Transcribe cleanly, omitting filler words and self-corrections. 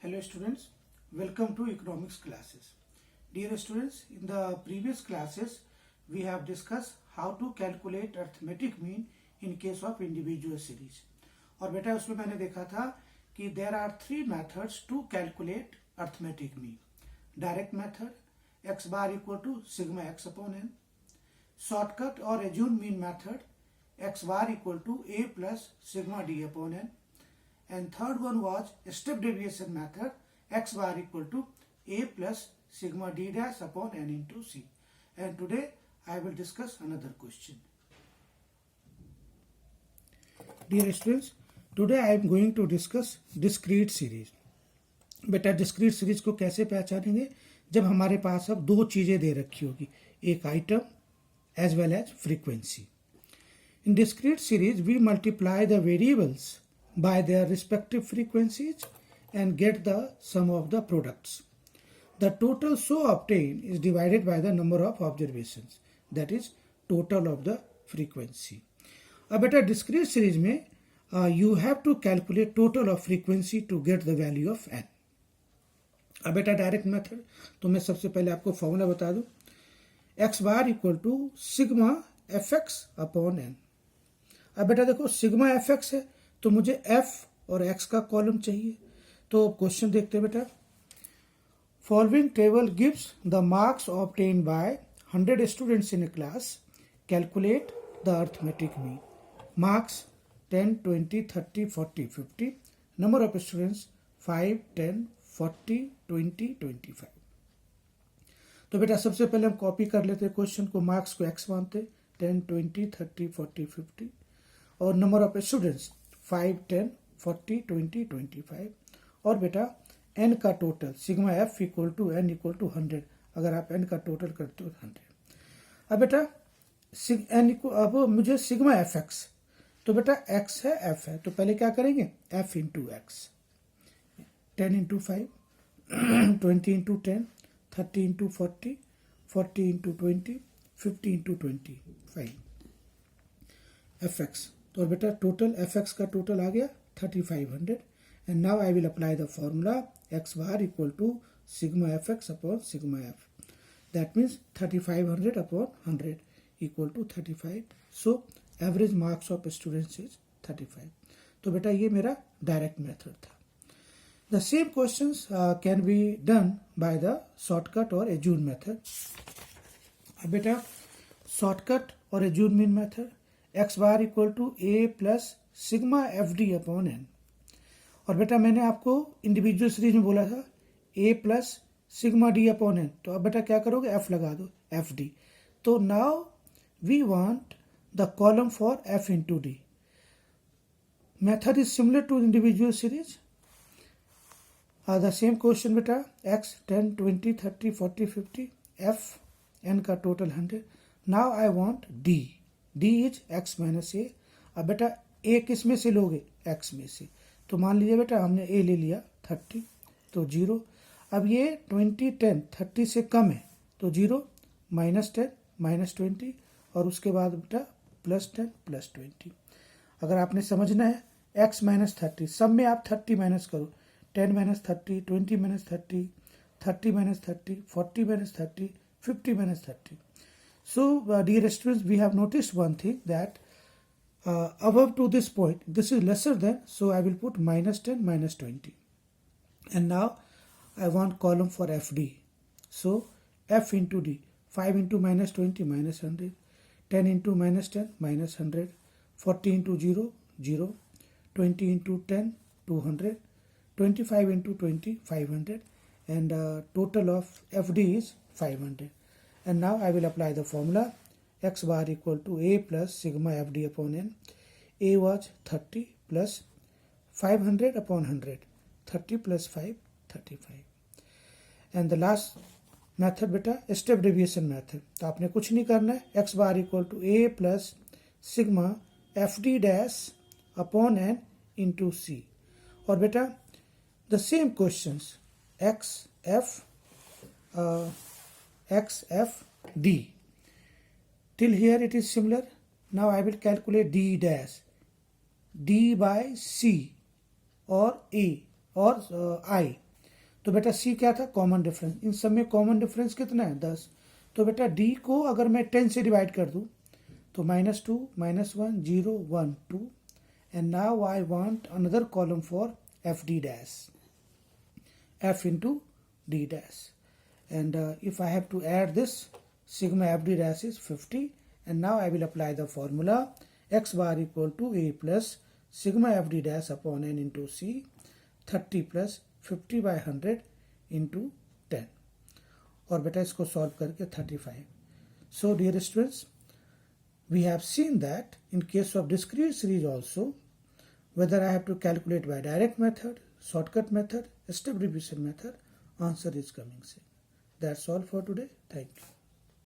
Hello students, welcome to economics classes. Dear students, in the previous classes we have discussed how to calculate arithmetic mean in case of individual series. और बेटा उसमें मैंने देखा था कि there are three methods to calculate arithmetic mean. Direct method, x bar equal to sigma x upon n. Shortcut or assumed mean method, x bar equal to a plus sigma d upon n. And third one was step deviation method, x bar equal to a plus sigma d dash upon n into c. And today I will discuss another question. Dear students, today I am going to discuss discrete series. बेटा discrete series को कैसे पहचानेंगे? जब हमारे पास अब दो चीजें दे रखी होगी, एक item as well as frequency. In discrete series, we multiply the variables by their respective frequencies and get the sum of the products. The total so obtained is divided by the number of observations, that is total of the frequency. अब बेटा discrete series में you have to calculate total of frequency to get the value of n. अब बेटा direct method, तो मैं सबसे पहले आपको फॉर्मूला बता दूं. x bar equal to sigma f x upon n. अब बेटा देखो सिग्मा एफ एक्स है तो मुझे f और x का कॉलम चाहिए. तो क्वेश्चन देखते हैं बेटा. Following table gives the marks obtained by 100 students in A class. Calculate the arithmetic mean. Marks 10, 20, 30, 40, 50. Number of students 5, 10, 40, 20, 25. तो बेटा सबसे पहले हम कॉपी कर लेते हैं क्वेश्चन को. मार्क्स को x मानते, 10, 20, 30, 40, 50 और नंबर ऑफ स्टूडेंट्स 5, 10, 40, 20, 25. और बेटा n का total sigma f equal to n equal to 100. अगर आप n का टोटल करते हो 100. अब बेटा अब मुझे सिग्मा एफ एक्स, तो बेटा x है f है, तो पहले क्या करेंगे f into x. 10 into 5, 20 into 10, 30 into 40, 40 into 20, 50 into 25 f x. तो बेटा टोटल एफ एक्स का टोटल आ गया 3500. And now I will apply the formula x bar equal to sigma f x upon sigma f. That means 3500 upon 100 equal to 35. So average marks of students is 35. तो बेटा ये मेरा direct method था. The same questions can be done by the shortcut or assumed method. अब बेटा shortcut और assumed mean method, x bar equal to a plus sigma fd upon n. और बेटा मैंने आपको इंडिविजुअल सीरीज में बोला था a plus sigma d upon n. तो अब बेटा क्या करोगे, f लगा दो, fd. तो now we want the column for f into d. Method is similar to individual series. The same question बेटा x 10, 20, 30, 40, 50, f n का total 100. Now I want d. d is x minus a. अब बेटा a किस में से लोगे, x में से. तो मान लीजिए बेटा हमने a ले लिया 30, तो 0. अब ये 20, 10, 30 से कम है तो 0, माइनस 10, माइनस 20 और उसके बाद बेटा प्लस 10, प्लस 20. अगर आपने समझना है x माइनस 30, सब में आप 30 माइनस करो. 10 minus 30, 20 minus 30, 30 minus 30, 40 minus 30, 50 minus 30. So, dear students, we have noticed one thing that above to this point, this is lesser than, so I will put minus 10, minus 20. And now, I want column for FD. So, F into D. 5 into minus 20, minus 100. 10 into minus 10, minus 100. 40 into 0, 0. 20 into 10, 200. 25 into 20, 500, and total of FD is 500. And now I will apply the formula x bar equal to a plus sigma FD upon n. A was 30 plus 500 upon 100. 30 plus 5, 35. And the last method बेटा step deviation method. तो आपने कुछ नहीं करना है. x bar equal to a plus sigma FD dash upon n into c. और बेटा the same questions x f d. Till here it is similar. Now I will calculate d dash. D by c or a or I. तो बेटा सी क्या था, common difference. इन सब में common difference कितना है, 10। तो बेटा डी को अगर मैं 10 से डिवाइड कर दूं तो -2 -1 0 1 2, and now I want another column for fd dash, f into d dash, and if I have to add this, sigma fd dash is 50, and now I will apply the formula x bar equal to a plus sigma fd dash upon n into c, 30 plus 50 by 100 into 10, और बेटा इसको solve करके 35. So dear students, we have seen that in case of discrete series also, whether I have to calculate by direct method, shortcut method, step division method, answer is coming same. That's all for today. Thank you.